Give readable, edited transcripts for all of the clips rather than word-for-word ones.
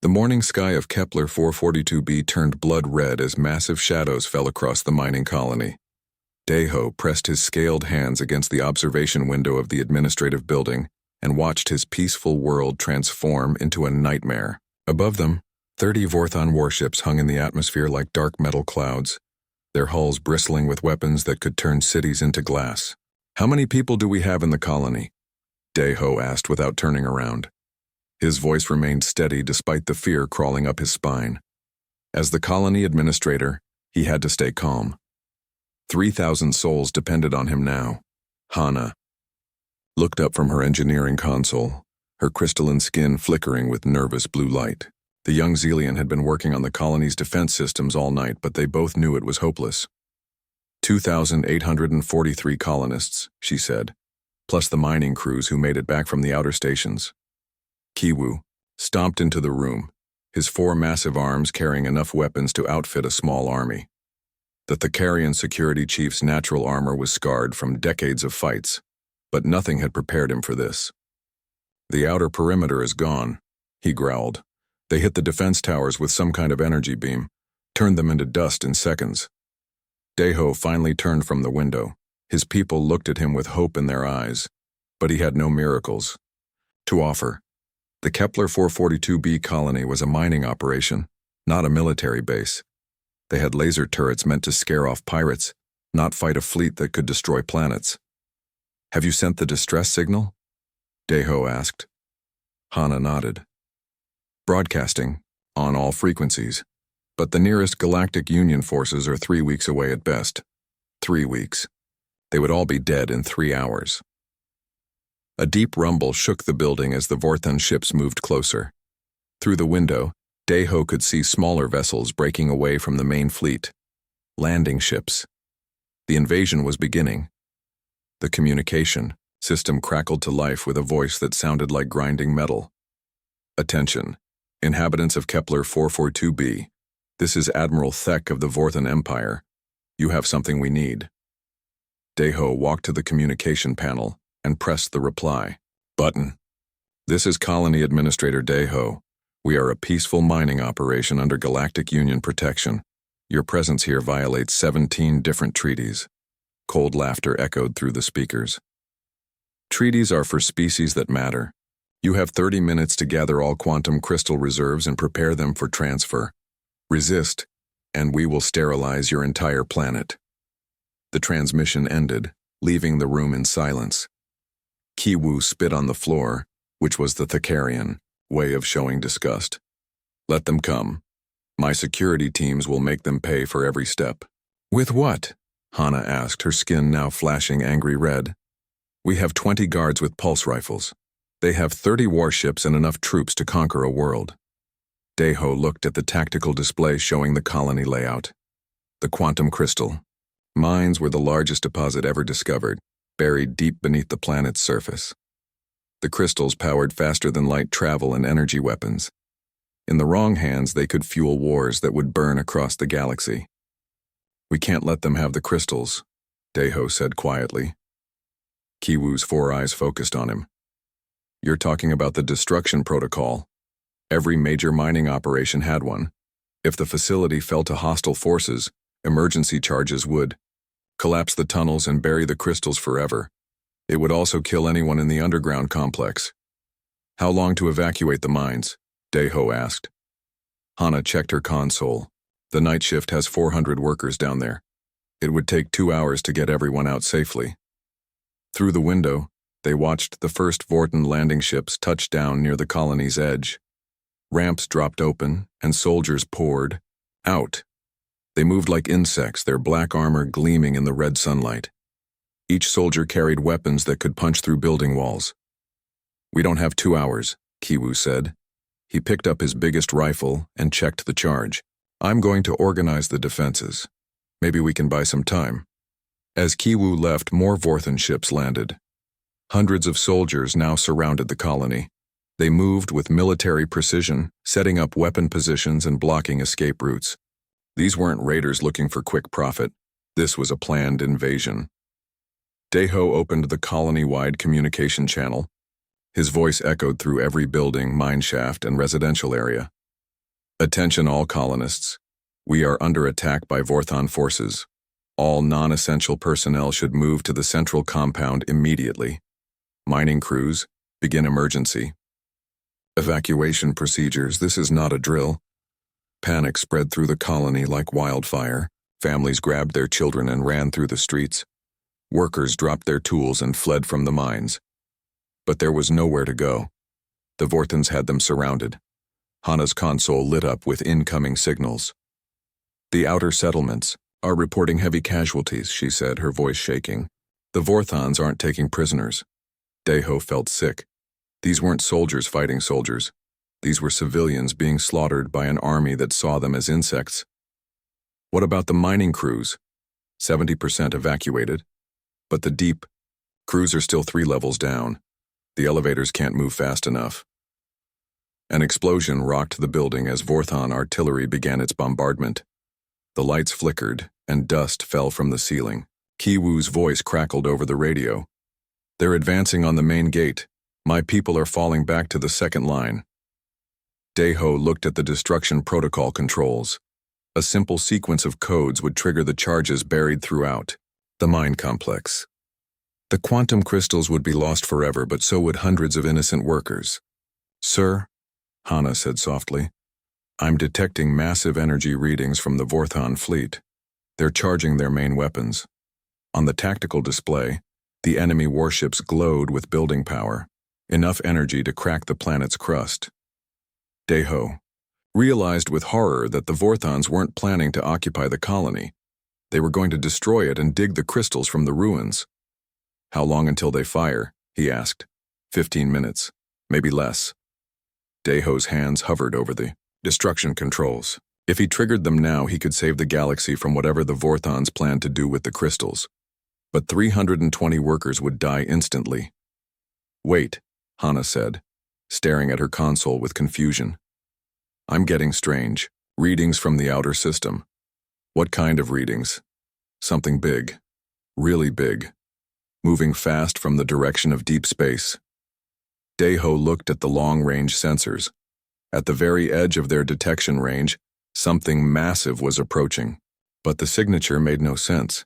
The morning sky of Kepler 442b turned blood red as massive shadows fell across the mining colony. Daiho pressed his scaled hands against the observation window of the administrative building and watched his peaceful world transform into a nightmare. Above them, 30 Vorthon warships hung in the atmosphere like dark metal clouds, their hulls bristling with weapons that could turn cities into glass. "How many people do we have in the colony?" Daiho asked without turning around. His voice remained steady despite the fear crawling up his spine. As the colony administrator, he had to stay calm. 3,000 souls depended on him now. Hana looked up from her engineering console, her crystalline skin flickering with nervous blue light. The young Xelian had been working on the colony's defense systems all night, but they both knew it was hopeless. 2,843 colonists, she said, plus the mining crews who made it back from the outer stations. Kiwu stomped into the room, his 4 massive arms carrying enough weapons to outfit a small army. The Thakarian security chief's natural armor was scarred from decades of fights, but nothing had prepared him for this. "The outer perimeter is gone," he growled. "They hit the defense towers with some kind of energy beam, turned them into dust in seconds." Daiho finally turned from the window. His people looked at him with hope in their eyes, but he had no miracles to offer. The Kepler 442b colony was a mining operation, not a military base. They had laser turrets meant to scare off pirates, not fight a fleet that could destroy planets. "Have you sent the distress signal?" Daiho asked. Hana nodded. "Broadcasting, on all frequencies, but the nearest Galactic Union forces are 3 weeks away at best. 3 weeks. They would all be dead in 3 hours." A deep rumble shook the building as the Vorthon ships moved closer. Through the window, Daiho could see smaller vessels breaking away from the main fleet. Landing ships. The invasion was beginning. The communication system crackled to life with a voice that sounded like grinding metal. "Attention, inhabitants of Kepler 442b. This is Admiral Thek of the Vorthon Empire. You have something we need." Daiho walked to the communication panel and pressed the reply button. "This is Colony Administrator Daiho. We are a peaceful mining operation under Galactic Union protection. Your presence here violates 17 different treaties." Cold laughter echoed through the speakers. "Treaties are for species that matter. You have 30 minutes to gather all quantum crystal reserves and prepare them for transfer. Resist, and we will sterilize your entire planet." The transmission ended, leaving the room in silence. Kiwu spit on the floor, which was the Thakarian way of showing disgust. "Let them come. My security teams will make them pay for every step." "With what?" Hana asked, her skin now flashing angry red. "We have 20 guards with pulse rifles. They have 30 warships and enough troops to conquer a world." Daiho looked at the tactical display showing the colony layout. The quantum crystal. Mines were the largest deposit ever discovered, buried deep beneath the planet's surface. The crystals powered faster-than-light travel and energy weapons. In the wrong hands, they could fuel wars that would burn across the galaxy. "We can't let them have the crystals," Daiho said quietly. Kiwu's 4 eyes focused on him. "You're talking about the destruction protocol. Every major mining operation had one. If the facility fell to hostile forces, emergency charges would collapse the tunnels and bury the crystals forever. It would also kill anyone in the underground complex." "How long to evacuate the mines?" Daiho asked. Hana checked her console. "The night shift has 400 workers down there. It would take 2 hours to get everyone out safely." Through the window, they watched the first Vorthon landing ships touch down near the colony's edge. Ramps dropped open, and soldiers poured out. They moved like insects, their black armor gleaming in the red sunlight. Each soldier carried weapons that could punch through building walls. "We don't have 2 hours, Kiwu said. He picked up his biggest rifle and checked the charge. "I'm going to organize the defenses. Maybe we can buy some time." As Kiwu left, more Vorthon ships landed. Hundreds of soldiers now surrounded the colony. They moved with military precision, setting up weapon positions and blocking escape routes. These weren't raiders looking for quick profit. This was a planned invasion. Daiho opened the colony-wide communication channel. His voice echoed through every building, mineshaft, and residential area. Attention all colonists. We are under attack by Vorthon forces. All non-essential personnel should move to the central compound immediately. Mining crews, begin emergency. Evacuation procedures. This is not a drill. Panic spread through the colony like wildfire. Families grabbed their children and ran through the streets. Workers dropped their tools and fled from the mines. But there was nowhere to go. The Vorthons had them surrounded. Hana's console lit up with incoming signals. The outer settlements are reporting heavy casualties, she said, her voice shaking. The Vorthons aren't taking prisoners. Deho felt sick. These weren't soldiers fighting soldiers. These were civilians being slaughtered by an army that saw them as insects. What about the mining crews? 70% evacuated. But the deep crews are still 3 levels down. The elevators can't move fast enough. An explosion rocked the building as Vorthon artillery began its bombardment. The lights flickered, and dust fell from the ceiling. Kiwu's voice crackled over the radio. They're advancing on the main gate. My people are falling back to the second line. Deho looked at the destruction protocol controls. A simple sequence of codes would trigger the charges buried throughout the mine complex. The quantum crystals would be lost forever, but so would hundreds of innocent workers. Sir, Hana said softly, I'm detecting massive energy readings from the Vorthon fleet. They're charging their main weapons. On the tactical display, the enemy warships glowed with building power, enough energy to crack the planet's crust. Deho realized with horror that the Vorthons weren't planning to occupy the colony. They were going to destroy it and dig the crystals from the ruins. How long until they fire? He asked. 15 minutes, maybe less. Deho's hands hovered over the destruction controls. If he triggered them now, he could save the galaxy from whatever the Vorthons planned to do with the crystals. But 320 workers would die instantly. Wait, Hana said, staring at her console with confusion. I'm getting strange. Readings from the outer system. What kind of readings? Something big. Really big. Moving fast from the direction of deep space. Deho looked at the long-range sensors. At the very edge of their detection range, something massive was approaching. But the signature made no sense.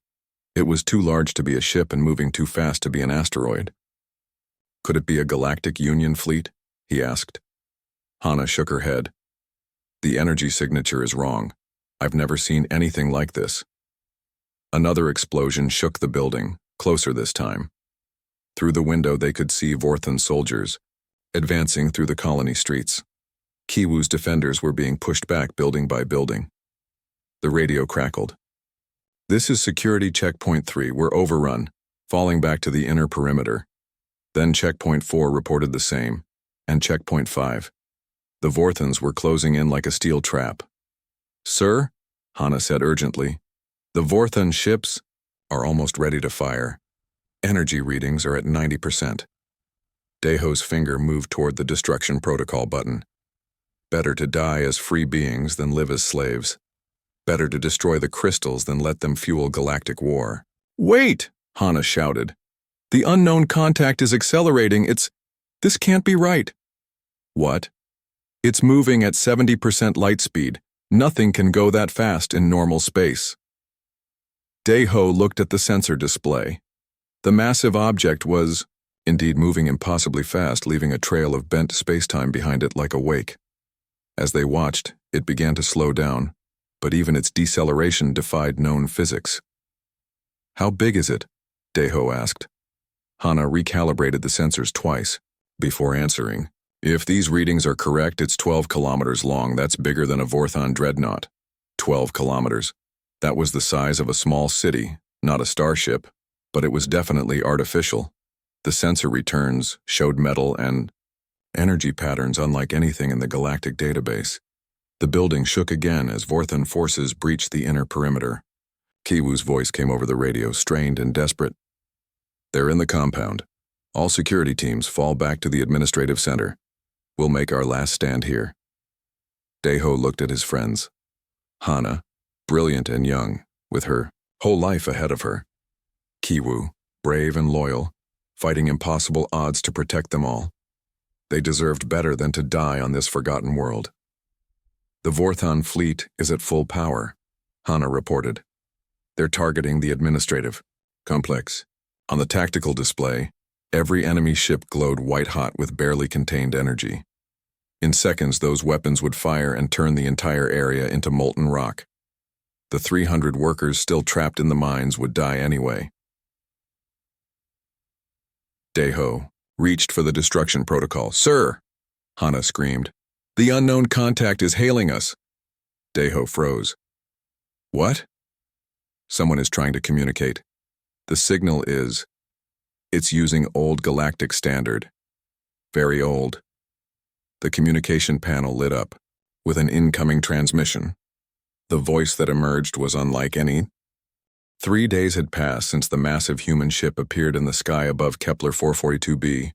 It was too large to be a ship and moving too fast to be an asteroid. Could it be a Galactic Union fleet? He asked. Hana shook her head. The energy signature is wrong. I've never seen anything like this. Another explosion shook the building, closer this time. Through the window they could see Vorthon soldiers, advancing through the colony streets. Kiwu's defenders were being pushed back building by building. The radio crackled. This is security checkpoint 3, we're overrun, falling back to the inner perimeter. Then checkpoint 4 reported the same, and checkpoint 5. The Vorthons were closing in like a steel trap. Sir, Hana said urgently, the Vorthon ships are almost ready to fire. Energy readings are at 90%. Deho's finger moved toward the destruction protocol button. Better to die as free beings than live as slaves. Better to destroy the crystals than let them fuel galactic war. Wait, Hana shouted. The unknown contact is accelerating. This can't be right. What? It's moving at 70% light speed. Nothing can go that fast in normal space. Deho looked at the sensor display. The massive object was, indeed, moving impossibly fast, leaving a trail of bent spacetime behind it like a wake. As they watched, it began to slow down, but even its deceleration defied known physics. How big is it? Deho asked. Hana recalibrated the sensors twice, before answering. If these readings are correct, it's 12 kilometers long. That's bigger than a Vorthon dreadnought. 12 kilometers. That was the size of a small city, not a starship, but it was definitely artificial. The sensor returns showed metal and energy patterns unlike anything in the galactic database. The building shook again as Vorthon forces breached the inner perimeter. Kiwu's voice came over the radio, strained and desperate. They're in the compound. All security teams fall back to the administrative center. We'll make our last stand here. Deho looked at his friends. Hana, brilliant and young, with her whole life ahead of her. Kiwu, brave and loyal, fighting impossible odds to protect them all. They deserved better than to die on this forgotten world. The Vorthon fleet is at full power, Hana reported. They're targeting the administrative complex. On the tactical display, every enemy ship glowed white-hot with barely contained energy. In seconds, those weapons would fire and turn the entire area into molten rock. The 300 workers still trapped in the mines would die anyway. Daeho reached for the destruction protocol. "Sir!" Hana screamed. "The unknown contact is hailing us." Daeho froze. "What?" "Someone is trying to communicate. The signal is... It's using old galactic standard. Very old." The communication panel lit up, with an incoming transmission. The voice that emerged was unlike any. 3 days had passed since the massive human ship appeared in the sky above Kepler 442b,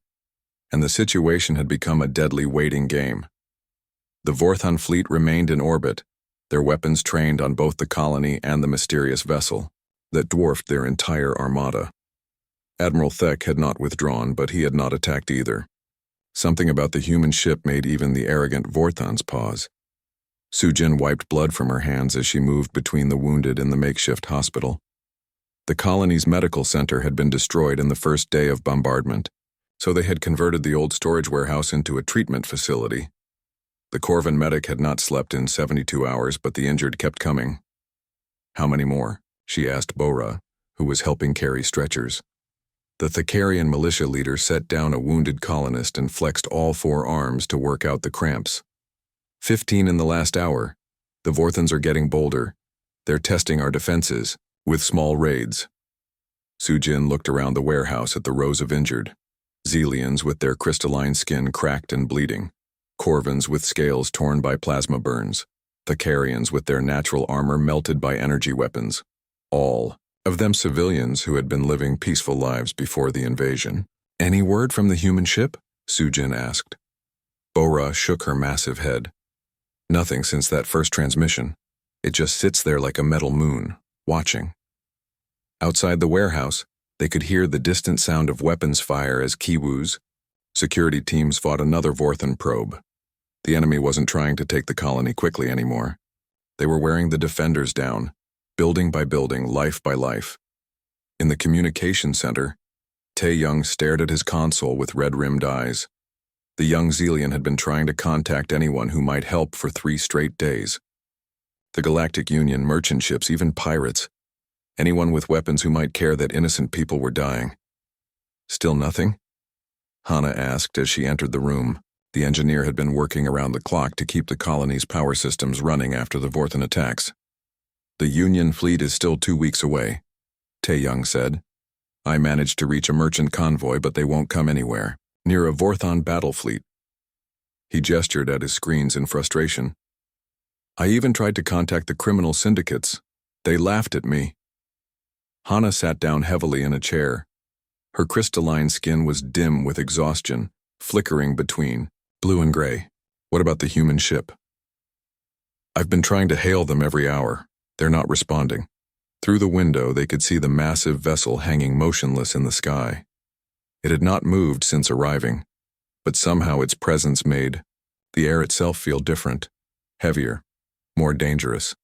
and the situation had become a deadly waiting game. The Vorthon fleet remained in orbit, their weapons trained on both the colony and the mysterious vessel that dwarfed their entire armada. Admiral Thek had not withdrawn, but he had not attacked either. Something about the human ship made even the arrogant Vorthons pause. Sujin wiped blood from her hands as she moved between the wounded in the makeshift hospital. The colony's medical center had been destroyed in the first day of bombardment, so they had converted the old storage warehouse into a treatment facility. The Corvan medic had not slept in 72 hours, but the injured kept coming. "How many more?" she asked Bora, who was helping carry stretchers. The Thakarian militia leader set down a wounded colonist and flexed all 4 arms to work out the cramps. 15 in the last hour. The Vorthons are getting bolder. They're testing our defenses, with small raids. Sujin looked around the warehouse at the rows of injured. Xelians with their crystalline skin cracked and bleeding. Corvans with scales torn by plasma burns. Thakarians with their natural armor melted by energy weapons. All of them civilians who had been living peaceful lives before the invasion. "Any word from the human ship?" Sujin asked. Bora shook her massive head. "Nothing since that first transmission. It just sits there like a metal moon, watching." Outside the warehouse, they could hear the distant sound of weapons fire as Kiwus, security teams fought another Vorthon probe. The enemy wasn't trying to take the colony quickly anymore. They were wearing the defenders down, building by building, life by life. In the communication center, Tae-young stared at his console with red-rimmed eyes. The young Xelian had been trying to contact anyone who might help for 3 straight days. The Galactic Union, merchant ships, even pirates. Anyone with weapons who might care that innocent people were dying. "Still nothing?" Hana asked as she entered the room. The engineer had been working around the clock to keep the colony's power systems running after the Vorthon attacks. "The Union fleet is still 2 weeks away," Tae-young said. "I managed to reach a merchant convoy, but they won't come anywhere. Near a Vorthon battle fleet." He gestured at his screens in frustration. "I even tried to contact the criminal syndicates. They laughed at me." Hana sat down heavily in a chair. Her crystalline skin was dim with exhaustion, flickering between blue and gray. "What about the human ship?" "I've been trying to hail them every hour. They're not responding." Through the window, they could see the massive vessel hanging motionless in the sky. It had not moved since arriving, but somehow its presence made the air itself feel different, heavier, more dangerous.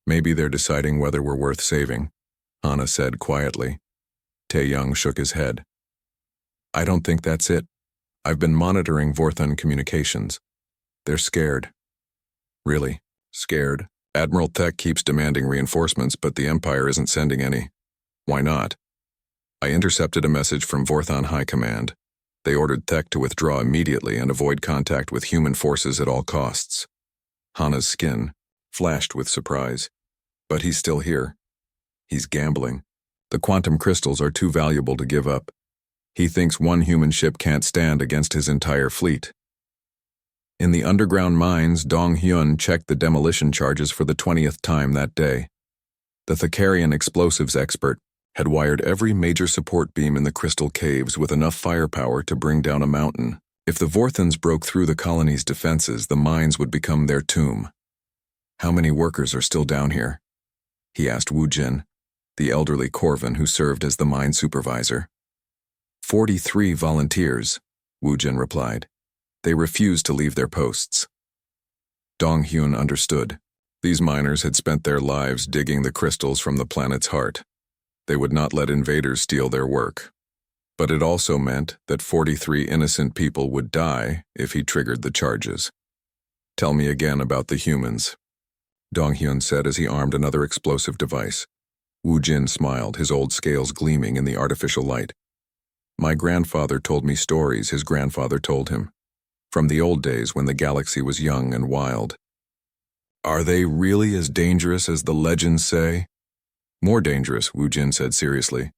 "Maybe they're deciding whether we're worth saving," Hana said quietly. Tae-young shook his head. "I don't think that's it. I've been monitoring Vorthon communications. They're scared." "Really? Scared?" "Admiral Thek keeps demanding reinforcements, but the Empire isn't sending any." "Why not?" "I intercepted a message from Vorthon High Command. They ordered Thek to withdraw immediately and avoid contact with human forces at all costs." Hana's skin flashed with surprise. "But he's still here. He's gambling. The quantum crystals are too valuable to give up. He thinks one human ship can't stand against his entire fleet." In the underground mines, Dong Hyun checked the demolition charges for the 20th time that day. The Thakarian explosives expert had wired every major support beam in the crystal caves with enough firepower to bring down a mountain. If the Vorthons broke through the colony's defenses, the mines would become their tomb. "How many workers are still down here?" he asked Wu Jin, the elderly Corvan who served as the mine supervisor. 43 volunteers, Wu Jin replied. "They refuse to leave their posts." Dong-hyun understood. These miners had spent their lives digging the crystals from the planet's heart. They would not let invaders steal their work. But it also meant that 43 innocent people would die if he triggered the charges. "Tell me again about the humans," Dong-hyun said as he armed another explosive device. Woo Jin smiled, his old scales gleaming in the artificial light. "My grandfather told me stories his grandfather told him, from the old days when the galaxy was young and wild." "Are they really as dangerous as the legends say?" "More dangerous," Woo Jin said seriously.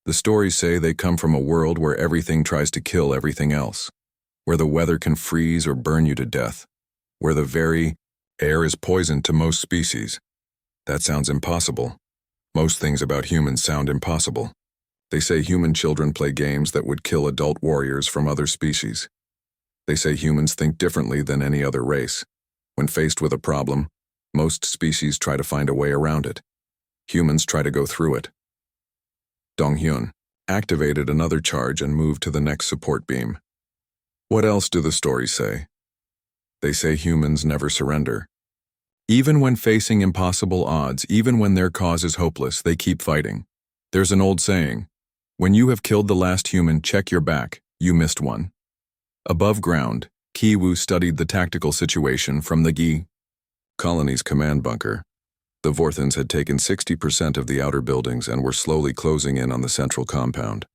"The stories say they come from a world where everything tries to kill everything else, where the weather can freeze or burn you to death, where the very air is poisoned to most species. That sounds impossible. Most things about humans sound impossible. They say human children play games that would kill adult warriors from other species. They say humans think differently than any other race. When faced with a problem, most species try to find a way around it. Humans try to go through it." Dong-hyun activated another charge and moved to the next support beam. "What else do the stories say?" "They say humans never surrender. Even when facing impossible odds, even when their cause is hopeless, they keep fighting. There's an old saying, when you have killed the last human, check your back, you missed one." Above ground, Ki-woo studied the tactical situation from the Gi colony's command bunker. The Vorthons had taken 60% of the outer buildings and were slowly closing in on the central compound.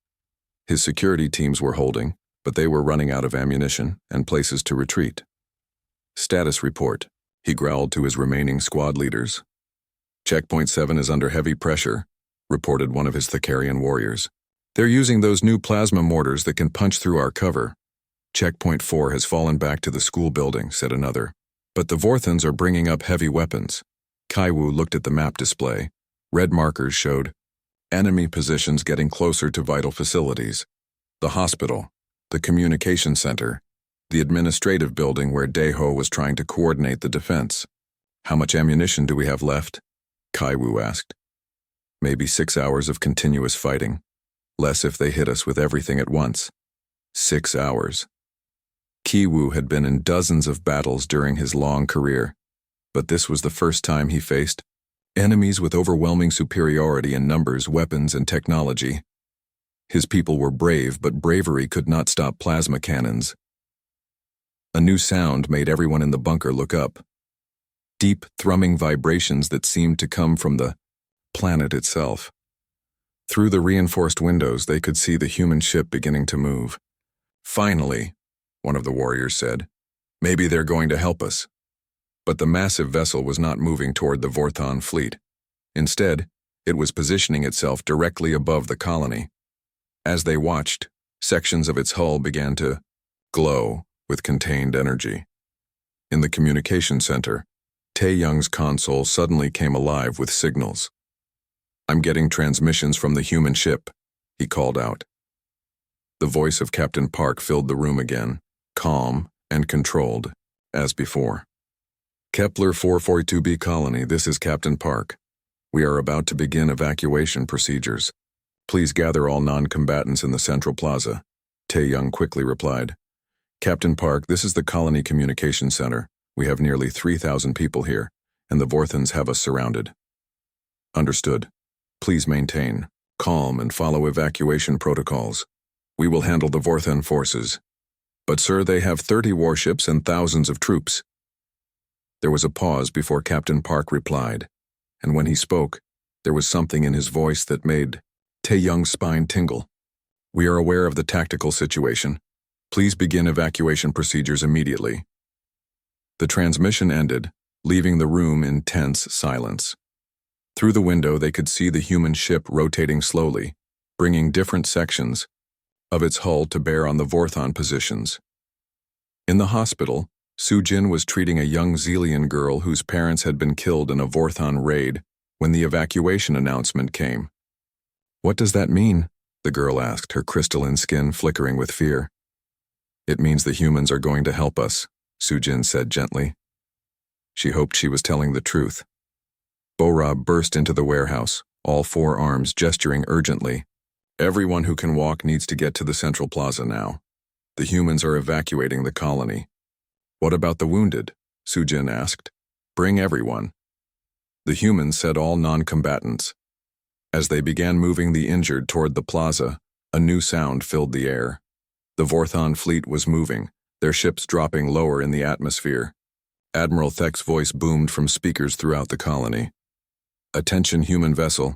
His security teams were holding, but they were running out of ammunition and places to retreat. "Status report," he growled to his remaining squad leaders. "Checkpoint 7 is under heavy pressure," reported one of his Thakarian warriors. "They're using those new plasma mortars that can punch through our cover." "Checkpoint 4 has fallen back to the school building," said another. "But the Vorthons are bringing up heavy weapons." Kaiwoo looked at the map display. Red markers showed enemy positions getting closer to vital facilities. The hospital, the communication center, the administrative building where Daeho was trying to coordinate the defense. "How much ammunition do we have left?" Kaiwoo asked. "Maybe 6 hours of continuous fighting. Less if they hit us with everything at once." 6 hours. Ki-woo had been in dozens of battles during his long career, but this was the first time he faced enemies with overwhelming superiority in numbers, weapons, and technology. His people were brave, but bravery could not stop plasma cannons. A new sound made everyone in the bunker look up. Deep, thrumming vibrations that seemed to come from the planet itself. Through the reinforced windows, they could see the human ship beginning to move. "Finally," one of the warriors said. "Maybe they're going to help us." But the massive vessel was not moving toward the Vorthon fleet. Instead, it was positioning itself directly above the colony. As they watched, sections of its hull began to glow with contained energy. In the communication center, Tae-young's console suddenly came alive with signals. "I'm getting transmissions from the human ship," he called out. The voice of Captain Park filled the room again, calm and controlled, as before. "Kepler 442b colony, this is Captain Park. We are about to begin evacuation procedures. Please gather all non-combatants in the central plaza," Tae-young quickly replied. "Captain Park, this is the colony communication center. We have nearly 3,000 people here, and the Vorthons have us surrounded." "Understood. Please maintain calm and follow evacuation protocols. We will handle the Vorthon forces. But sir, they have 30 warships and thousands of troops." There was a pause before Captain Park replied, and when he spoke, there was something in his voice that made Tae-young's spine tingle. "We are aware of the tactical situation. Please begin evacuation procedures immediately." The transmission ended, leaving the room in tense silence. Through the window, they could see the human ship rotating slowly, bringing different sections of its hull to bear on the Vorthon positions. In the hospital, Soo-jin was treating a young Xelian girl whose parents had been killed in a Vorthon raid when the evacuation announcement came. "What does that mean?" the girl asked, her crystalline skin flickering with fear. "It means the humans are going to help us," Soo-jin said gently. She hoped she was telling the truth. Bora burst into the warehouse, all 4 arms gesturing urgently. "Everyone who can walk needs to get to the central plaza now. The humans are evacuating the colony." "What about the wounded?" Sujin asked. Bring everyone. The humans said all non-combatants. As they began moving the injured toward the plaza, a new sound filled the air. The Vorthon fleet was moving, their ships dropping lower in the atmosphere. Admiral Thek's voice boomed from speakers throughout the colony. Attention, human vessel.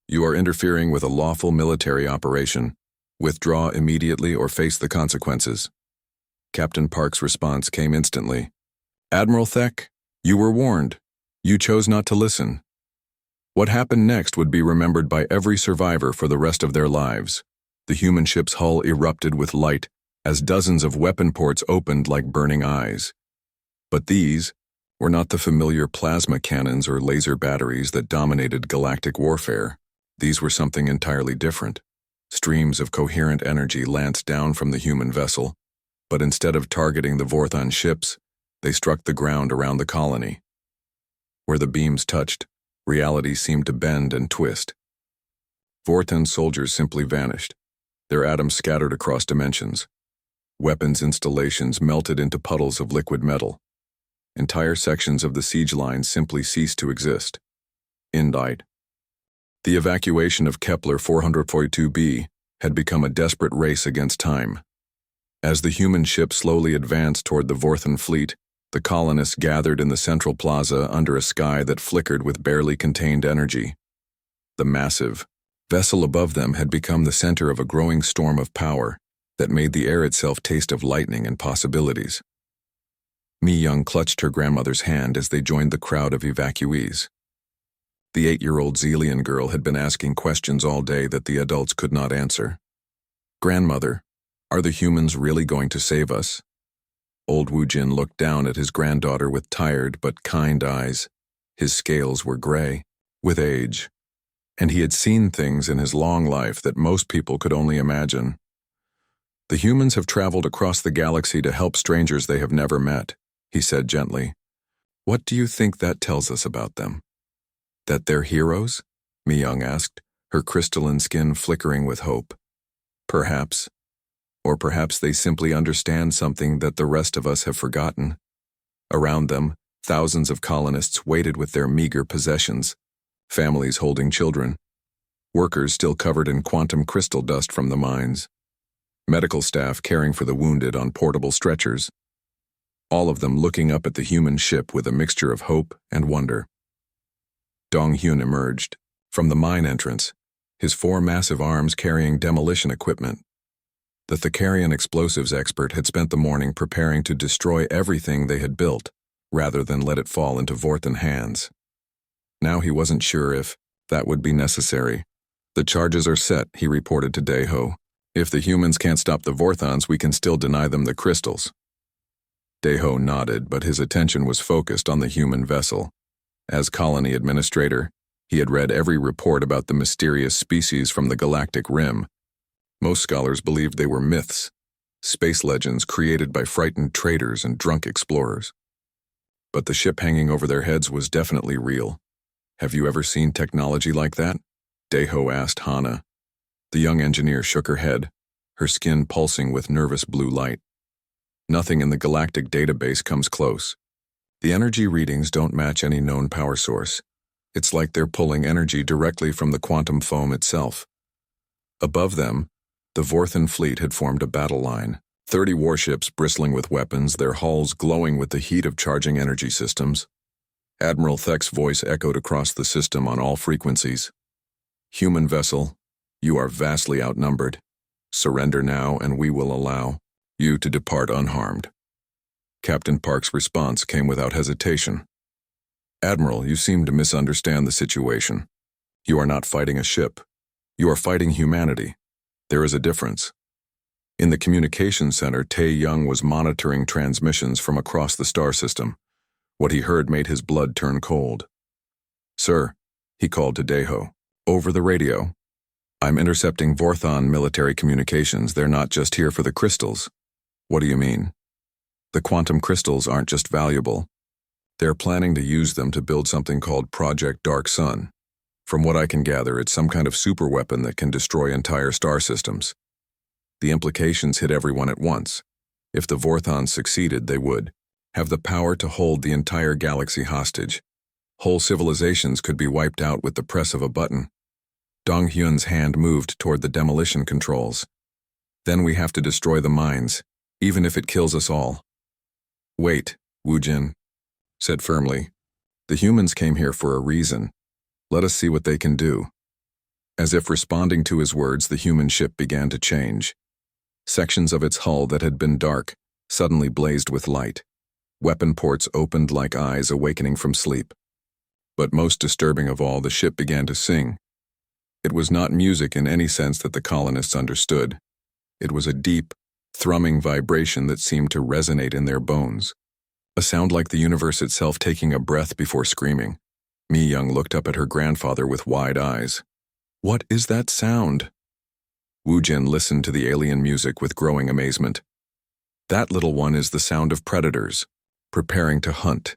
You are interfering with a lawful military operation. Withdraw immediately or face the consequences. Captain Park's response came instantly. Admiral Thek, you were warned. You chose not to listen. What happened next would be remembered by every survivor for the rest of their lives. The human ship's hull erupted with light as dozens of weapon ports opened like burning eyes. But these were not the familiar plasma cannons or laser batteries that dominated galactic warfare. These were something entirely different. Streams of coherent energy lanced down from the human vessel, but instead of targeting the Vorthon ships, they struck the ground around the colony. Where the beams touched, reality seemed to bend and twist. Vorthon soldiers simply vanished, their atoms scattered across dimensions. Weapons installations melted into puddles of liquid metal. Entire sections of the siege line simply ceased to exist. Indite. The evacuation of Kepler 442b had become a desperate race against time. As the human ship slowly advanced toward the Vorthon fleet, the colonists gathered in the central plaza under a sky that flickered with barely contained energy. The massive vessel above them had become the center of a growing storm of power that made the air itself taste of lightning and possibilities. Mi Young clutched her grandmother's hand as they joined the crowd of evacuees. The 8-year-old Zelian girl had been asking questions all day that the adults could not answer. Grandmother, are the humans really going to save us? Old Wu Jin looked down at his granddaughter with tired but kind eyes. His scales were gray, with age, and he had seen things in his long life that most people could only imagine. The humans have traveled across the galaxy to help strangers they have never met, he said gently. What do you think that tells us about them? That they're heroes? Mi Young asked, her crystalline skin flickering with hope. Perhaps. Or perhaps they simply understand something that the rest of us have forgotten. Around them, thousands of colonists waited with their meager possessions, families holding children, workers still covered in quantum crystal dust from the mines, medical staff caring for the wounded on portable stretchers, all of them looking up at the human ship with a mixture of hope and wonder. Dong Hyun emerged from the mine entrance, his 4 massive arms carrying demolition equipment. The Thakarian explosives expert had spent the morning preparing to destroy everything they had built, rather than let it fall into Vorthon hands. Now he wasn't sure if that would be necessary. The charges are set, he reported to Daeho. If the humans can't stop the Vorthons, we can still deny them the crystals. Daeho nodded, but his attention was focused on the human vessel. As colony administrator, he had read every report about the mysterious species from the galactic rim. Most scholars believed they were myths, space legends created by frightened traders and drunk explorers. But the ship hanging over their heads was definitely real. Have you ever seen technology like that? Daeho asked Hana. The young engineer shook her head, her skin pulsing with nervous blue light. Nothing in the galactic database comes close. The energy readings don't match any known power source. It's like they're pulling energy directly from the quantum foam itself. Above them, the Vorthon fleet had formed a battle line, 30 warships bristling with weapons, their hulls glowing with the heat of charging energy systems. Admiral Thek's voice echoed across the system on all frequencies. Human vessel, you are vastly outnumbered. Surrender now and we will allow you to depart unharmed. Captain Park's response came without hesitation. Admiral, you seem to misunderstand the situation. You are not fighting a ship. You are fighting humanity. There is a difference. In the communications center, Tae Young was monitoring transmissions from across the star system. What he heard made his blood turn cold. Sir, he called to Daeho. Over the radio. I'm intercepting Vorthon military communications. They're not just here for the crystals. What do you mean? The quantum crystals aren't just valuable. They're planning to use them to build something called Project Dark Sun. From what I can gather, it's some kind of superweapon that can destroy entire star systems. The implications hit everyone at once. If the Vorthons succeeded, they would have the power to hold the entire galaxy hostage. Whole civilizations could be wiped out with the press of a button. Dong Hyun's hand moved toward the demolition controls. Then we have to destroy the mines, even if it kills us all. Wait, Wu Jin said firmly. The humans came here for a reason. Let us see what they can do. As if responding to his words, the human ship began to change. Sections of its hull that had been dark suddenly blazed with light. Weapon ports opened like eyes awakening from sleep. But most disturbing of all, the ship began to sing. It was not music in any sense that the colonists understood. It was a deep, thrumming vibration that seemed to resonate in their bones. A sound like the universe itself taking a breath before screaming. Mi Young looked up at her grandfather with wide eyes. What is that sound? Wu Jin listened to the alien music with growing amazement. That little one is the sound of predators, preparing to hunt.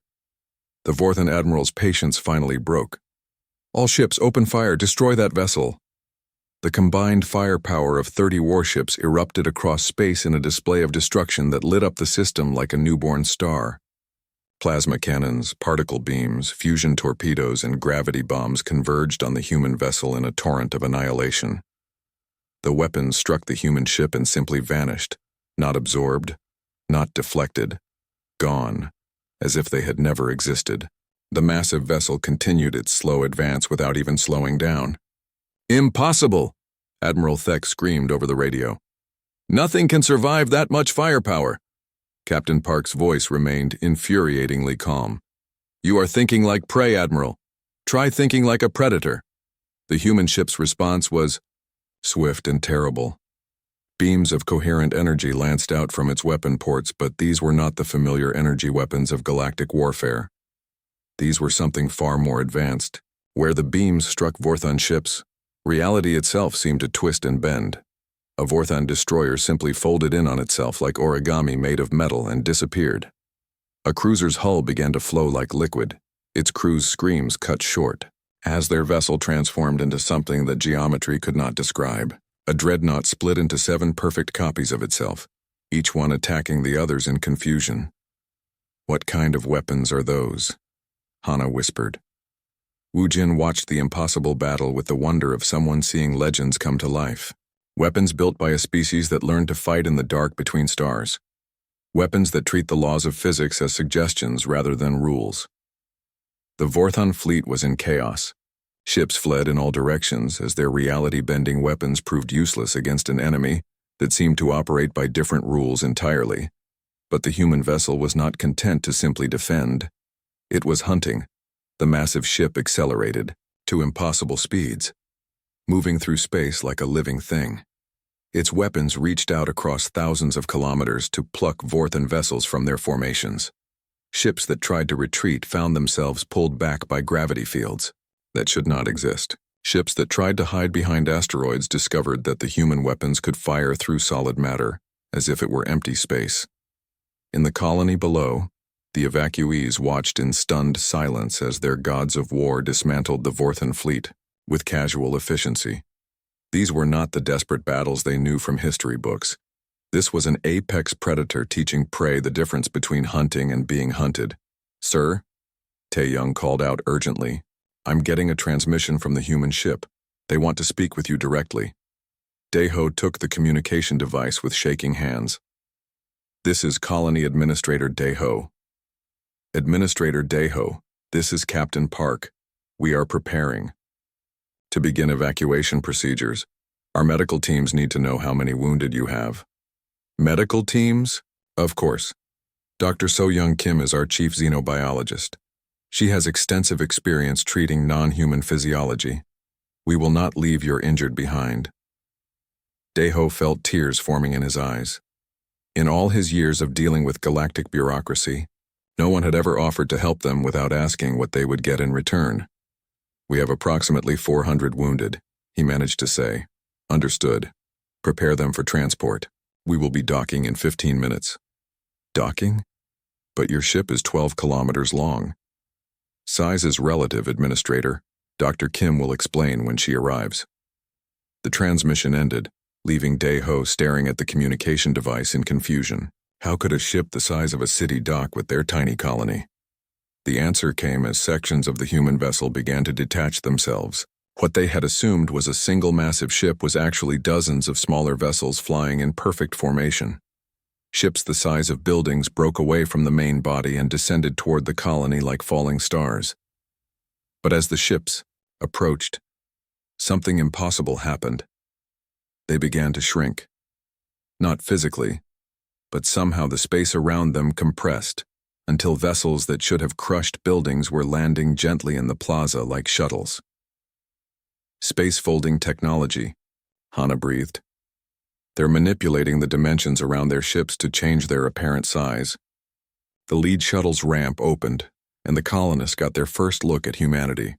The Vorthan Admiral's patience finally broke. All ships, open fire, destroy that vessel. The combined firepower of 30 warships erupted across space in a display of destruction that lit up the system like a newborn star. Plasma cannons, particle beams, fusion torpedoes, and gravity bombs converged on the human vessel in a torrent of annihilation. The weapons struck the human ship and simply vanished, not absorbed, not deflected, gone, as if they had never existed. The massive vessel continued its slow advance without even slowing down. Impossible! Admiral Thek screamed over the radio. Nothing can survive that much firepower. Captain Park's voice remained infuriatingly calm. You are thinking like prey, Admiral. Try thinking like a predator. The human ship's response was swift and terrible. Beams of coherent energy lanced out from its weapon ports, but these were not the familiar energy weapons of galactic warfare. These were something far more advanced. Where the beams struck Vorthan ships, reality itself seemed to twist and bend. A Vorthan destroyer simply folded in on itself like origami made of metal and disappeared. A cruiser's hull began to flow like liquid, its crew's screams cut short, as their vessel transformed into something that geometry could not describe. A dreadnought split into 7 perfect copies of itself, each one attacking the others in confusion. What kind of weapons are those? Hana whispered. Wu Jin watched the impossible battle with the wonder of someone seeing legends come to life. Weapons built by a species that learned to fight in the dark between stars. Weapons that treat the laws of physics as suggestions rather than rules. The Vorthan fleet was in chaos. Ships fled in all directions as their reality-bending weapons proved useless against an enemy that seemed to operate by different rules entirely. But the human vessel was not content to simply defend. It was hunting. The massive ship accelerated to impossible speeds, moving through space like a living thing. Its weapons reached out across thousands of kilometers to pluck Vorthan vessels from their formations. Ships that tried to retreat found themselves pulled back by gravity fields that should not exist. Ships that tried to hide behind asteroids discovered that the human weapons could fire through solid matter, as if it were empty space. In the colony below, the evacuees watched in stunned silence as their gods of war dismantled the Vorthan fleet with casual efficiency. These were not the desperate battles they knew from history books. This was an apex predator teaching prey the difference between hunting and being hunted. Sir, Tae-young called out urgently, I'm getting a transmission from the human ship. They want to speak with you directly. Dae-ho took the communication device with shaking hands. This is Colony Administrator Dae-ho. Administrator Dae-ho, this is Captain Park. We are preparing to begin evacuation procedures. Our medical teams need to know how many wounded you have. Medical teams? Of course. Dr. So-young Kim is our chief xenobiologist. She has extensive experience treating non-human physiology. We will not leave your injured behind. Dae-ho felt tears forming in his eyes. In all his years of dealing with galactic bureaucracy, no one had ever offered to help them without asking what they would get in return. We have approximately 400 wounded, he managed to say. Understood. Prepare them for transport. We will be docking in 15 minutes. Docking? But your ship is 12 kilometers long. Size is relative, Administrator. Dr. Kim will explain when she arrives. The transmission ended, leaving Dae-ho staring at the communication device in confusion. How could a ship the size of a city dock with their tiny colony? The answer came as sections of the human vessel began to detach themselves. What they had assumed was a single massive ship was actually dozens of smaller vessels flying in perfect formation. Ships the size of buildings broke away from the main body and descended toward the colony like falling stars. But as the ships approached, something impossible happened. They began to shrink. Not physically, but somehow the space around them compressed, until vessels that should have crushed buildings were landing gently in the plaza like shuttles. Space-folding technology, Hana breathed. They're manipulating the dimensions around their ships to change their apparent size. The lead shuttle's ramp opened, and the colonists got their first look at humanity.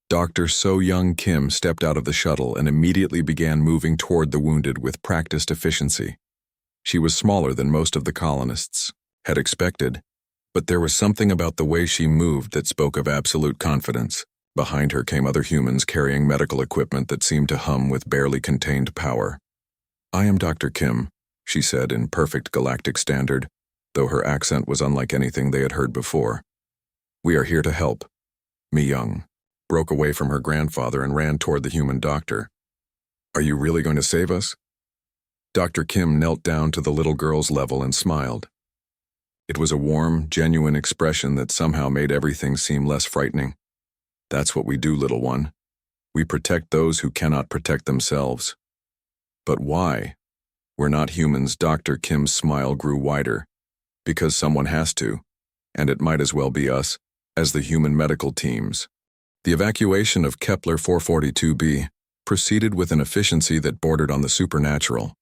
Dr. So-Young Kim stepped out of the shuttle and immediately began moving toward the wounded with practiced efficiency. She was smaller than most of the colonists had expected, but there was something about the way she moved that spoke of absolute confidence. Behind her came other humans carrying medical equipment that seemed to hum with barely contained power. "I am Dr. Kim," she said in perfect galactic standard, though her accent was unlike anything they had heard before. "We are here to help." Mi Young broke away from her grandfather and ran toward the human doctor. "Are you really going to save us?" Dr. Kim knelt down to the little girl's level and smiled. It was a warm, genuine expression that somehow made everything seem less frightening. "That's what we do, little one. We protect those who cannot protect themselves." "But why? We're not humans." Dr. Kim's smile grew wider. "Because someone has to, and it might as well be us, as the human medical teams." The evacuation of Kepler 442b proceeded with an efficiency that bordered on the supernatural.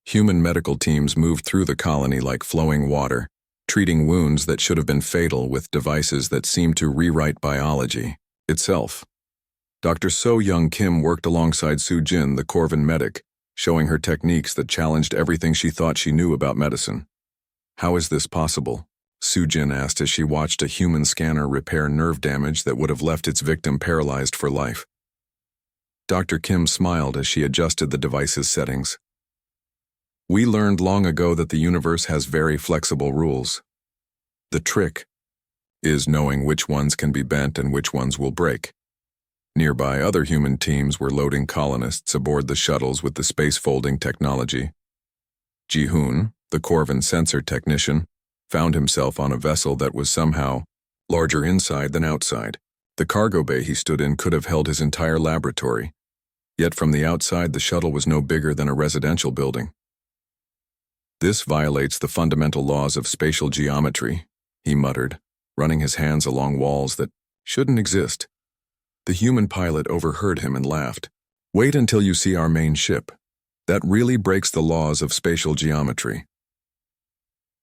Human medical teams moved through the colony like flowing water, treating wounds that should have been fatal with devices that seemed to rewrite biology itself. Dr. So-Young Kim worked alongside Su-Jin, the Corvin medic, showing her techniques that challenged everything she thought she knew about medicine. "How is this possible?" Su-Jin asked as she watched a human scanner repair nerve damage that would have left its victim paralyzed for life. Dr. Kim smiled as she adjusted the device's settings. "We learned long ago that the universe has very flexible rules. The trick is knowing which ones can be bent and which ones will break." Nearby, other human teams were loading colonists aboard the shuttles with the space-folding technology. Ji-hoon, the Corvin sensor technician, found himself on a vessel that was somehow larger inside than outside. The cargo bay he stood in could have held his entire laboratory, yet from the outside the shuttle was no bigger than a residential building. "This violates the fundamental laws of spatial geometry," he muttered, running his hands along walls that shouldn't exist. The human pilot overheard him and laughed. "Wait until you see our main ship. That really breaks the laws of spatial geometry."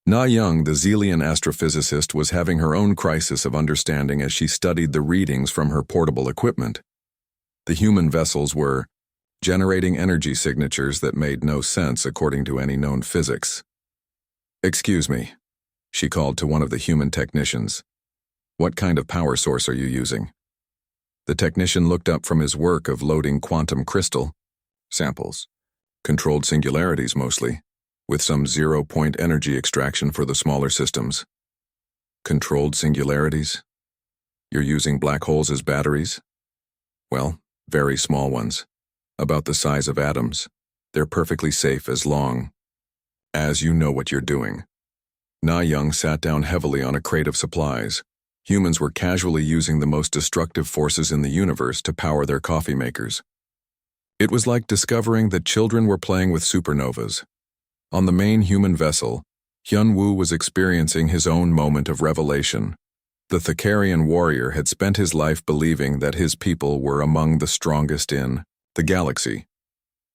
Na Young, the Zelian astrophysicist, was having her own crisis of understanding as she studied the readings from her portable equipment. The human vessels were generating energy signatures that made no sense according to any known physics. "Excuse me," she called to one of the human technicians. "What kind of power source are you using?" The technician looked up from his work of loading quantum crystal samples, controlled singularities mostly, with some zero-point energy extraction for the smaller systems. "Controlled singularities? You're using black holes as batteries?" "Well, very small ones, about the size of atoms. They're perfectly safe as long as you know what you're doing." Na Young sat down heavily on a crate of supplies. Humans were casually using the most destructive forces in the universe to power their coffee makers. It was like discovering that children were playing with supernovas. On the main human vessel, Hyun-woo was experiencing his own moment of revelation. The Thakarian warrior had spent his life believing that his people were among the strongest in the galaxy.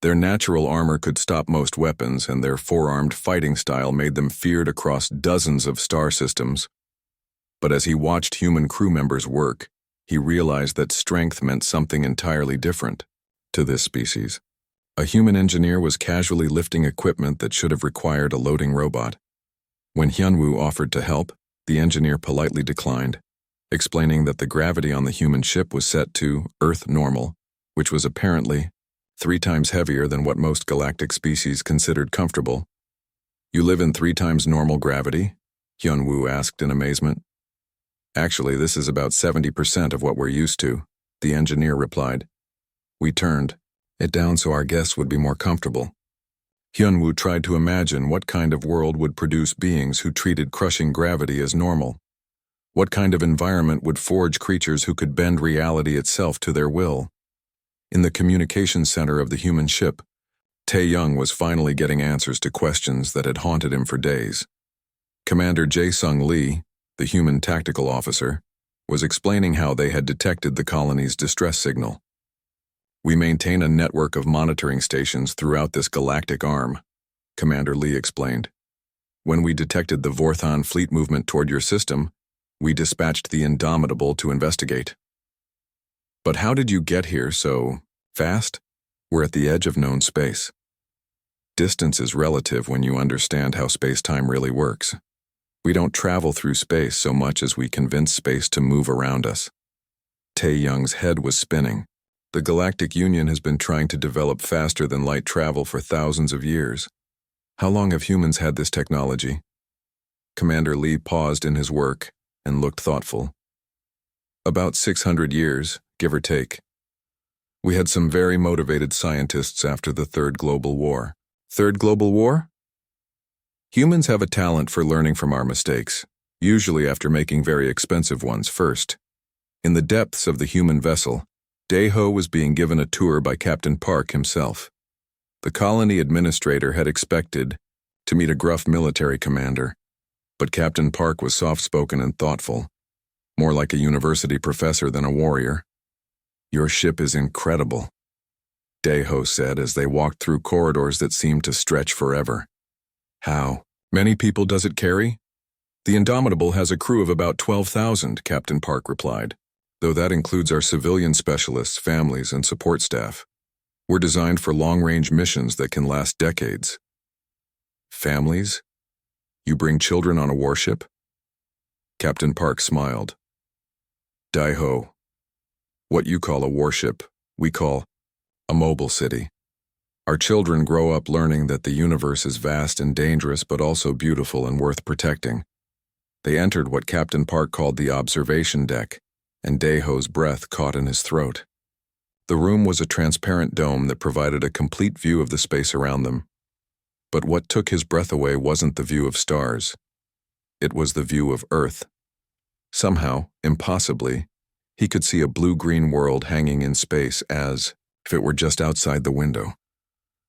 Their natural armor could stop most weapons, and their four-armed fighting style made them feared across dozens of star systems. But as he watched human crew members work, he realized that strength meant something entirely different to this species. A human engineer was casually lifting equipment that should have required a loading robot. When Hyun-woo offered to help, the engineer politely declined, explaining that the gravity on the human ship was set to Earth normal, which was apparently 3 times heavier than what most galactic species considered comfortable. You live in 3 times normal gravity? Hyun-woo asked in amazement. Actually, this is about 70% of what we're used to, the engineer replied. We turned it down so our guests would be more comfortable. Hyun-woo tried to imagine what kind of world would produce beings who treated crushing gravity as normal. What kind of environment would forge creatures who could bend reality itself to their will? In the communication center of the human ship, Tae-young was finally getting answers to questions that had haunted him for days. Commander Jae-sung Lee, the human tactical officer, was explaining how they had detected the colony's distress signal. We maintain a network of monitoring stations throughout this galactic arm, Commander Lee explained. When we detected the Vorthon fleet movement toward your system, we dispatched the Indomitable to investigate. But how did you get here so fast? We're at the edge of known space. Distance is relative when you understand how space-time really works. We don't travel through space so much as we convince space to move around us. Tae-young's head was spinning. The Galactic Union has been trying to develop faster-than-light travel for thousands of years. How long have humans had this technology? Commander Lee paused in his work and looked thoughtful. About 600 years, give or take. We had some very motivated scientists after the Third Global War. Third Global War? Humans have a talent for learning from our mistakes, usually after making very expensive ones first. In the depths of the human vessel, Dae-ho was being given a tour by Captain Park himself. The colony administrator had expected to meet a gruff military commander, but Captain Park was soft-spoken and thoughtful, more like a university professor than a warrior. Your ship is incredible, Dae-ho said as they walked through corridors that seemed to stretch forever. How many people does it carry? The Indomitable has a crew of about 12,000, Captain Park replied, though that includes our civilian specialists, families, and support staff. We're designed for long-range missions that can last decades. Families? You bring children on a warship? Captain Park smiled. Dae-ho, what you call a warship, we call a mobile city. Our children grow up learning that the universe is vast and dangerous but also beautiful and worth protecting. They entered what Captain Park called the observation deck, and Dae-ho's breath caught in his throat. The room was a transparent dome that provided a complete view of the space around them. But what took his breath away wasn't the view of stars. It was the view of Earth. Somehow, impossibly, he could see a blue-green world hanging in space as if it were just outside the window.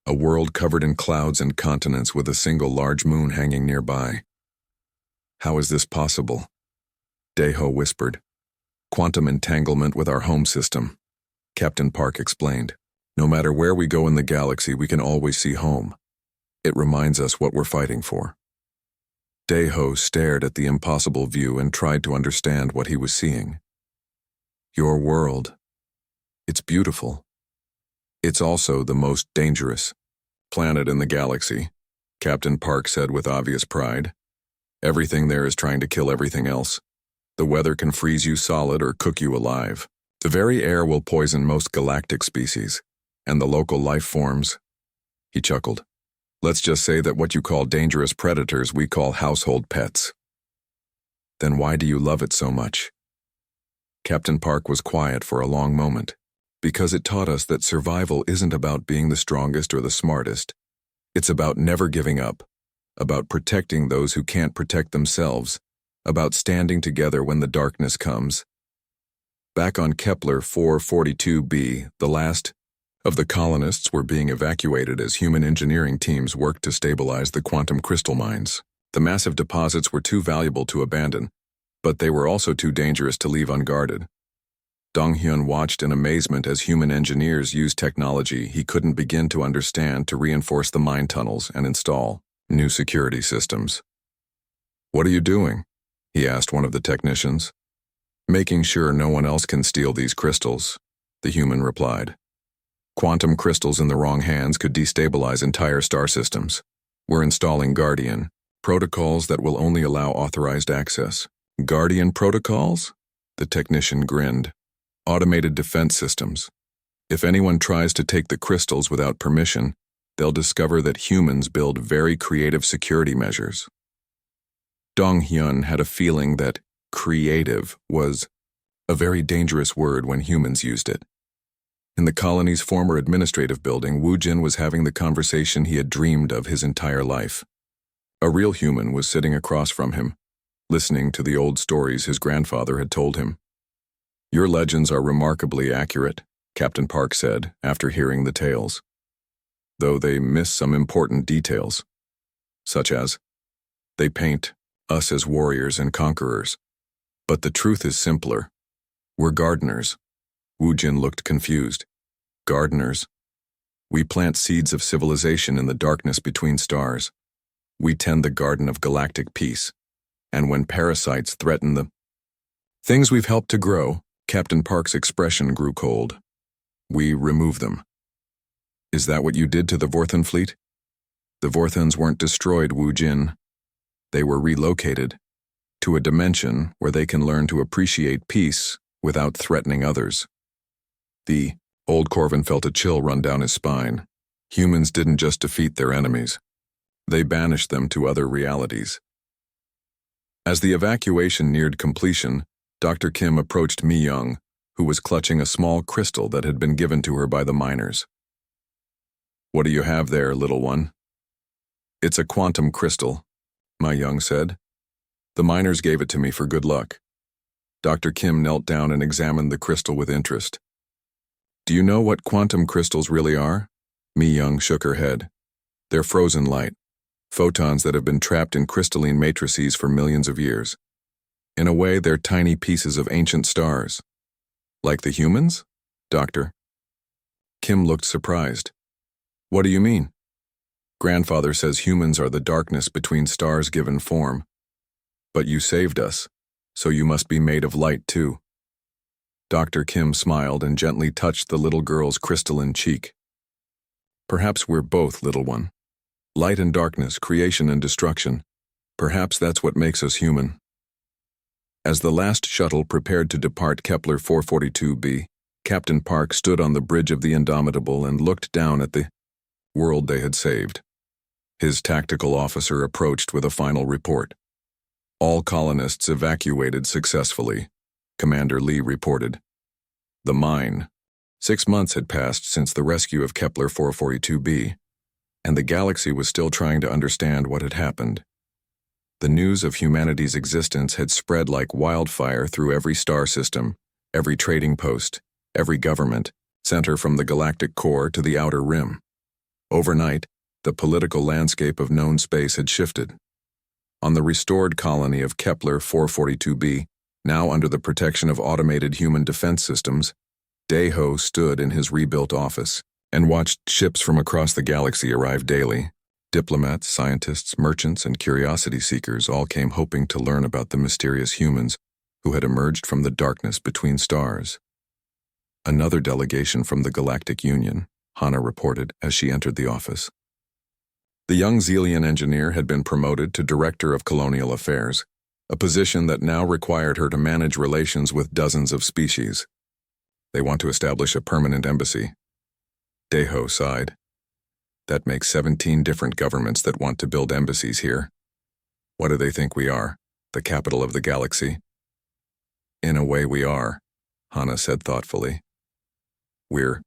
A world covered in clouds and continents with a single large moon hanging nearby. How is this possible? Dae-ho whispered. Quantum entanglement with our home system, Captain Park explained. No matter where we go in the galaxy, we can always see home. It reminds us what we're fighting for. Dae-ho stared at the impossible view and tried to understand what he was seeing. Your world. It's beautiful. It's also the most dangerous planet in the galaxy, Captain Park said with obvious pride. Everything there is trying to kill everything else. The weather can freeze you solid or cook you alive. The very air will poison most galactic species, and the local life forms. He chuckled. Let's just say that what you call dangerous predators we call household pets. Then why do you love it so much? Captain Park was quiet for a long moment. Because it taught us that survival isn't about being the strongest or the smartest. It's about never giving up, about protecting those who can't protect themselves, about standing together when the darkness comes. Back on Kepler 442b, the last of the colonists were being evacuated as human engineering teams worked to stabilize the quantum crystal mines. The massive deposits were too valuable to abandon, but they were also too dangerous to leave unguarded. Dong-hyun watched in amazement as human engineers used technology he couldn't begin to understand to reinforce the mine tunnels and install new security systems. What are you doing? He asked one of the technicians. Making sure no one else can steal these crystals, the human replied. Quantum crystals in the wrong hands could destabilize entire star systems. We're installing Guardian protocols that will only allow authorized access. Guardian protocols? The technician grinned. Automated defense systems. If anyone tries to take the crystals without permission, they'll discover that humans build very creative security measures. Dong Hyun had a feeling that creative was a very dangerous word when humans used it. In the colony's former administrative building, Woo Jin was having the conversation he had dreamed of his entire life. A real human was sitting across from him, listening to the old stories his grandfather had told him. "Your legends are remarkably accurate," Captain Park said after hearing the tales, though they miss some important details, such as, they paint us as warriors and conquerors. But the truth is simpler. We're gardeners. Woo Jin looked confused. Gardeners? We plant seeds of civilization in the darkness between stars. We tend the garden of galactic peace. And when parasites threaten the things we've helped to grow, Captain Park's expression grew cold. We remove them. Is that what you did to the Vorthan fleet? The Vorthans weren't destroyed, Woo Jin. They were relocated to a dimension where they can learn to appreciate peace without threatening others. The old Corvin felt a chill run down his spine. Humans didn't just defeat their enemies. They banished them to other realities. As the evacuation neared completion, Dr. Kim approached Mi Young, who was clutching a small crystal that had been given to her by the miners. "What do you have there, little one?" "It's a quantum crystal," Mi Young said. "The miners gave it to me for good luck." Dr. Kim knelt down and examined the crystal with interest. "Do you know what quantum crystals really are?" Mi Young shook her head. "They're frozen light, photons that have been trapped in crystalline matrices for millions of years. In a way, they're tiny pieces of ancient stars." "Like the humans, Doctor?" Kim looked surprised. "What do you mean?" "Grandfather says humans are the darkness between stars given form. But you saved us, so you must be made of light too." Dr. Kim smiled and gently touched the little girl's crystalline cheek. "Perhaps we're both, little one. Light and darkness, creation and destruction. Perhaps that's what makes us human." As the last shuttle prepared to depart Kepler 442b, Captain Park stood on the bridge of the Indomitable and looked down at the world they had saved. His tactical officer approached with a final report. "All colonists evacuated successfully," Commander Lee reported. The mine. 6 months had passed since the rescue of Kepler 442b, and the galaxy was still trying to understand what had happened. The news of humanity's existence had spread like wildfire through every star system, every trading post, every government, center from the galactic core to the outer rim. Overnight, the political landscape of known space had shifted. On the restored colony of Kepler 442b, now under the protection of automated human defense systems, Daeho stood in his rebuilt office and watched ships from across the galaxy arrive daily. Diplomats, scientists, merchants, and curiosity seekers all came hoping to learn about the mysterious humans who had emerged from the darkness between stars. Another delegation from the Galactic Union, Hana reported as she entered the office. The young Xelian engineer had been promoted to Director of Colonial Affairs, a position that now required her to manage relations with dozens of species. "They want to establish a permanent embassy." Daeho sighed. "That makes 17 different governments that want to build embassies here. What do they think we are, the capital of the galaxy?" "In a way we are," Hana said thoughtfully. "We're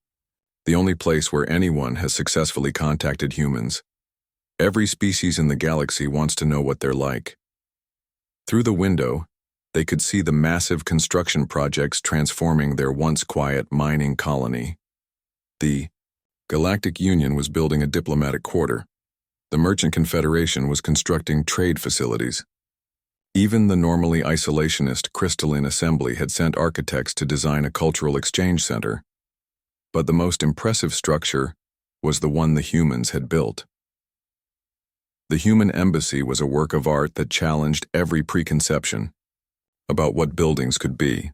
the only place where anyone has successfully contacted humans. Every species in the galaxy wants to know what they're like." Through the window, they could see the massive construction projects transforming their once quiet mining colony. The Galactic Union was building a diplomatic quarter. The Merchant Confederation was constructing trade facilities. Even the normally isolationist Crystalline Assembly had sent architects to design a cultural exchange center. But the most impressive structure was the one the humans had built. The human embassy was a work of art that challenged every preconception about what buildings could be.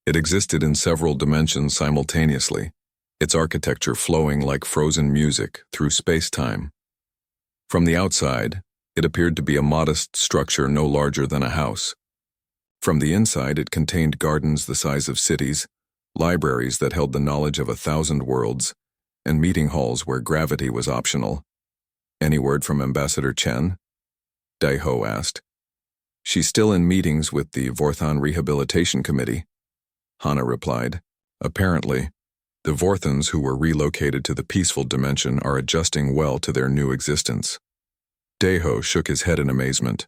It existed in several dimensions simultaneously, its architecture flowing like frozen music through space-time. From the outside, it appeared to be a modest structure no larger than a house. From the inside, it contained gardens the size of cities, libraries that held the knowledge of 1,000 worlds, and meeting halls where gravity was optional. Any word from Ambassador Chen? Daiho asked. She's still in meetings with the Vorthon Rehabilitation Committee, Hana replied. Apparently, the Vorthons who were relocated to the peaceful dimension are adjusting well to their new existence. Daiho shook his head in amazement.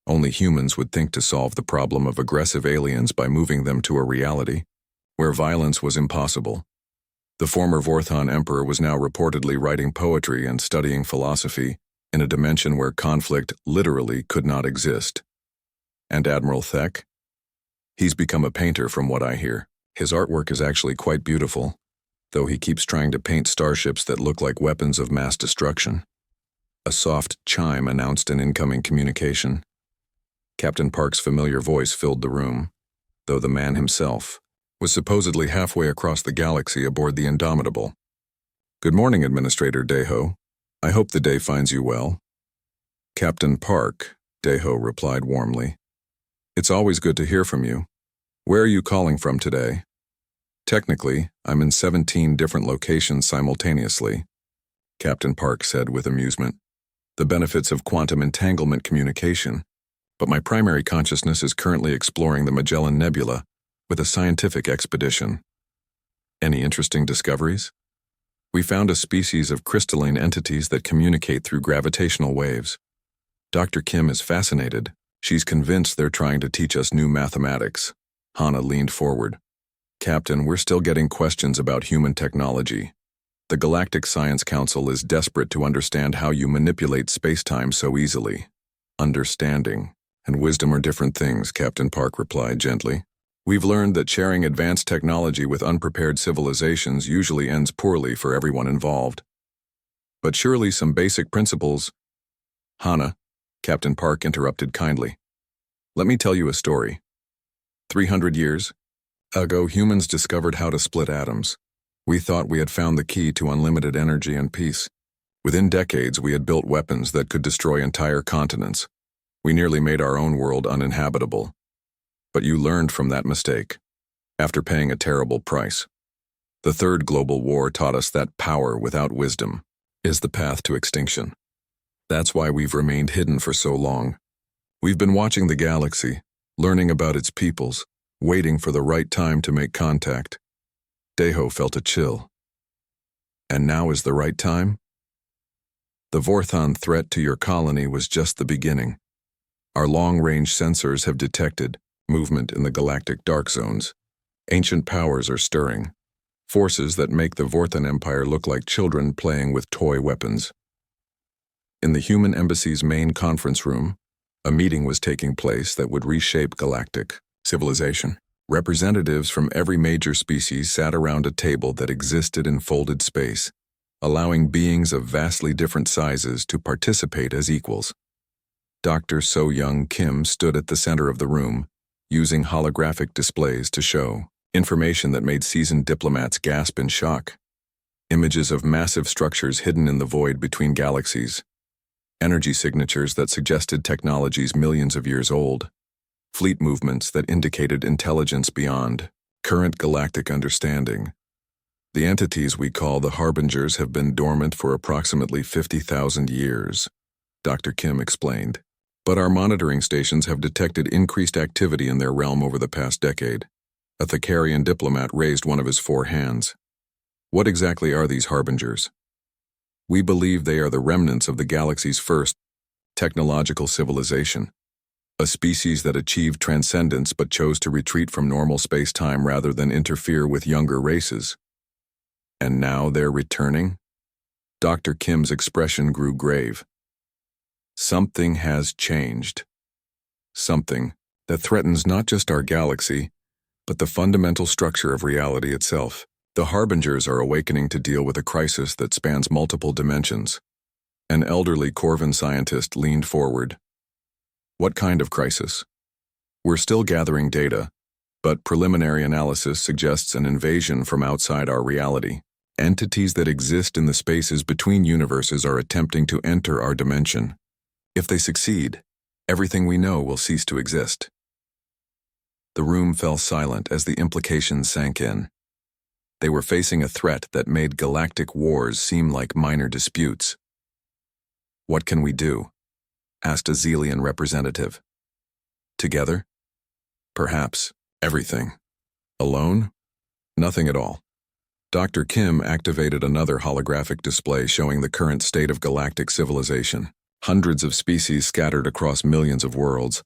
Only humans would think to solve the problem of aggressive aliens by moving them to a reality where violence was impossible. The former Vorthon emperor was now reportedly writing poetry and studying philosophy in a dimension where conflict literally could not exist. And Admiral Thek? He's become a painter from what I hear. His artwork is actually quite beautiful, though he keeps trying to paint starships that look like weapons of mass destruction. A soft chime announced an incoming communication. Captain Park's familiar voice filled the room, though the man himself was supposedly halfway across the galaxy aboard the Indomitable. Good morning, Administrator Daiho. I hope the day finds you well. Captain Park, Daiho replied warmly. It's always good to hear from you. Where are you calling from today? Technically, I'm in 17 different locations simultaneously, Captain Park said with amusement. The benefits of quantum entanglement communication, but my primary consciousness is currently exploring the Magellan Nebula with a scientific expedition. Any interesting discoveries? We found a species of crystalline entities that communicate through gravitational waves. Dr. Kim is fascinated. She's convinced they're trying to teach us new mathematics. Hana leaned forward. Captain, we're still getting questions about human technology. The Galactic Science Council is desperate to understand how you manipulate space-time so easily. Understanding and wisdom are different things, Captain Park replied gently. We've learned that sharing advanced technology with unprepared civilizations usually ends poorly for everyone involved. But surely some basic principles— Hana, Captain Park interrupted kindly. Let me tell you a story. 300 years ago, humans discovered how to split atoms. We thought we had found the key to unlimited energy and peace. Within decades, we had built weapons that could destroy entire continents. We nearly made our own world uninhabitable. But you learned from that mistake, after paying a terrible price. The Third Global War taught us that power without wisdom is the path to extinction. That's why we've remained hidden for so long. We've been watching the galaxy, learning about its peoples, waiting for the right time to make contact. Daiho felt a chill. And now is the right time? The Vorthon threat to your colony was just the beginning. Our long-range sensors have detected movement in the galactic dark zones. Ancient powers are stirring, forces that make the Vorthon Empire look like children playing with toy weapons. In the human embassy's main conference room, a meeting was taking place that would reshape galactic civilization. Representatives from every major species sat around a table that existed in folded space, allowing beings of vastly different sizes to participate as equals. Dr. So-Young Kim stood at the center of the room, using holographic displays to show information that made seasoned diplomats gasp in shock. Images of massive structures hidden in the void between galaxies, energy signatures that suggested technologies millions of years old, fleet movements that indicated intelligence beyond current galactic understanding. The entities we call the Harbingers have been dormant for approximately 50,000 years, Dr. Kim explained. But our monitoring stations have detected increased activity in their realm over the past decade. A Thekarian diplomat raised one of his 4 hands. What exactly are these Harbingers? We believe they are the remnants of the galaxy's first technological civilization, a species that achieved transcendence but chose to retreat from normal space-time rather than interfere with younger races. And now they're returning? Dr. Kim's expression grew grave. Something has changed. Something that threatens not just our galaxy, but the fundamental structure of reality itself. The Harbingers are awakening to deal with a crisis that spans multiple dimensions. An elderly Corvan scientist leaned forward. What kind of crisis? We're still gathering data, but preliminary analysis suggests an invasion from outside our reality. Entities that exist in the spaces between universes are attempting to enter our dimension. If they succeed, everything we know will cease to exist. The room fell silent as the implications sank in. They were facing a threat that made galactic wars seem like minor disputes. "What can we do?" asked a Xelian representative. "Together? Perhaps everything. Alone? Nothing at all." Dr. Kim activated another holographic display showing the current state of galactic civilization. Hundreds of species scattered across millions of worlds,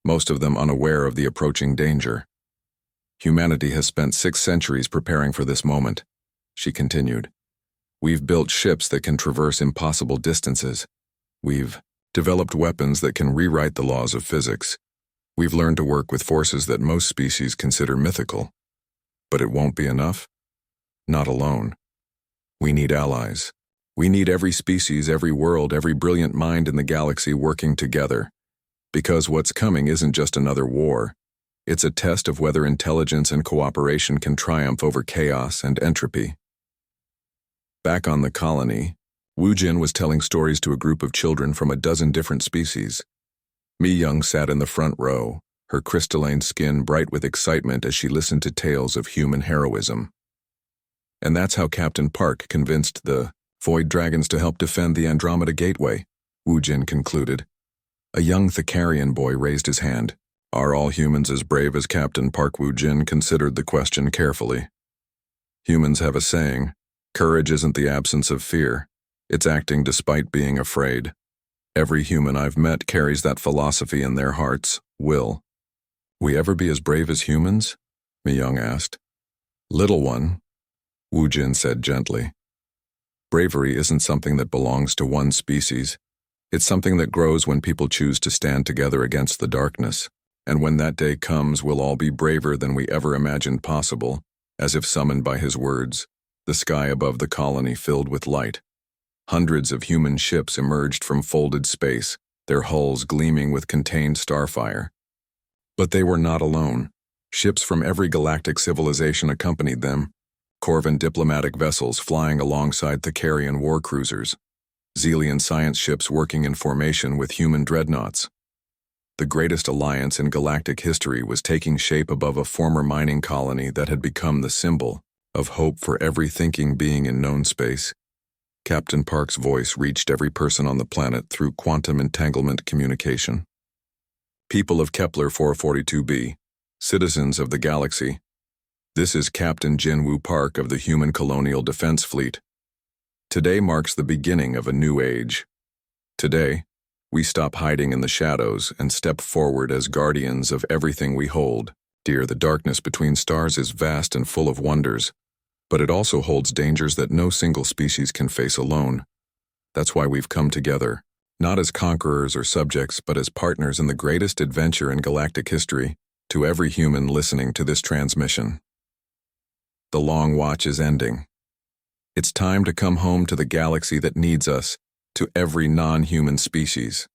most of them unaware of the approaching danger. "Humanity has spent 6 centuries preparing for this moment," she continued. "We've built ships that can traverse impossible distances. We've developed weapons that can rewrite the laws of physics. We've learned to work with forces that most species consider mythical. But it won't be enough. Not alone. We need allies. We need every species, every world, every brilliant mind in the galaxy working together. Because what's coming isn't just another war. It's a test of whether intelligence and cooperation can triumph over chaos and entropy." Back on the colony, Wu Jin was telling stories to a group of children from a dozen different species. Mi Young sat in the front row, her crystalline skin bright with excitement as she listened to tales of human heroism. "And that's how Captain Park convinced the Void Dragons to help defend the Andromeda Gateway," Wu Jin concluded. A young Thacarian boy raised his hand. "Are all humans as brave as Captain Park?" Wu Jin considered the question carefully. "Humans have a saying, courage isn't the absence of fear. It's acting despite being afraid. Every human I've met carries that philosophy in their hearts. Will we ever be as brave as humans?" Mi Young asked. "Little one," Wu Jin said gently. "Bravery isn't something that belongs to one species. It's something that grows when people choose to stand together against the darkness. And when that day comes, we'll all be braver than we ever imagined possible." As if summoned by his words, the sky above the colony filled with light. Hundreds of human ships emerged from folded space, their hulls gleaming with contained starfire. But they were not alone. Ships from every galactic civilization accompanied them, Corvan diplomatic vessels flying alongside Thacarian war cruisers, Xelian science ships working in formation with human dreadnoughts. The greatest alliance in galactic history was taking shape above a former mining colony that had become the symbol of hope for every thinking being in known space. Captain Park's voice reached every person on the planet through quantum entanglement communication. "People of Kepler 442b, citizens of the galaxy, this is Captain Jinwoo Park of the Human Colonial Defense Fleet. Today marks the beginning of a new age. Today, we stop hiding in the shadows and step forward as guardians of everything we hold. Dear, the darkness between stars is vast and full of wonders, but it also holds dangers that no single species can face alone. That's why we've come together, not as conquerors or subjects, but as partners in the greatest adventure in galactic history. To every human listening to this transmission, the long watch is ending. It's time to come home to the galaxy that needs us, to every non-human species.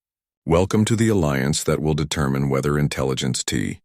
Welcome to the alliance that will determine whether intelligence T.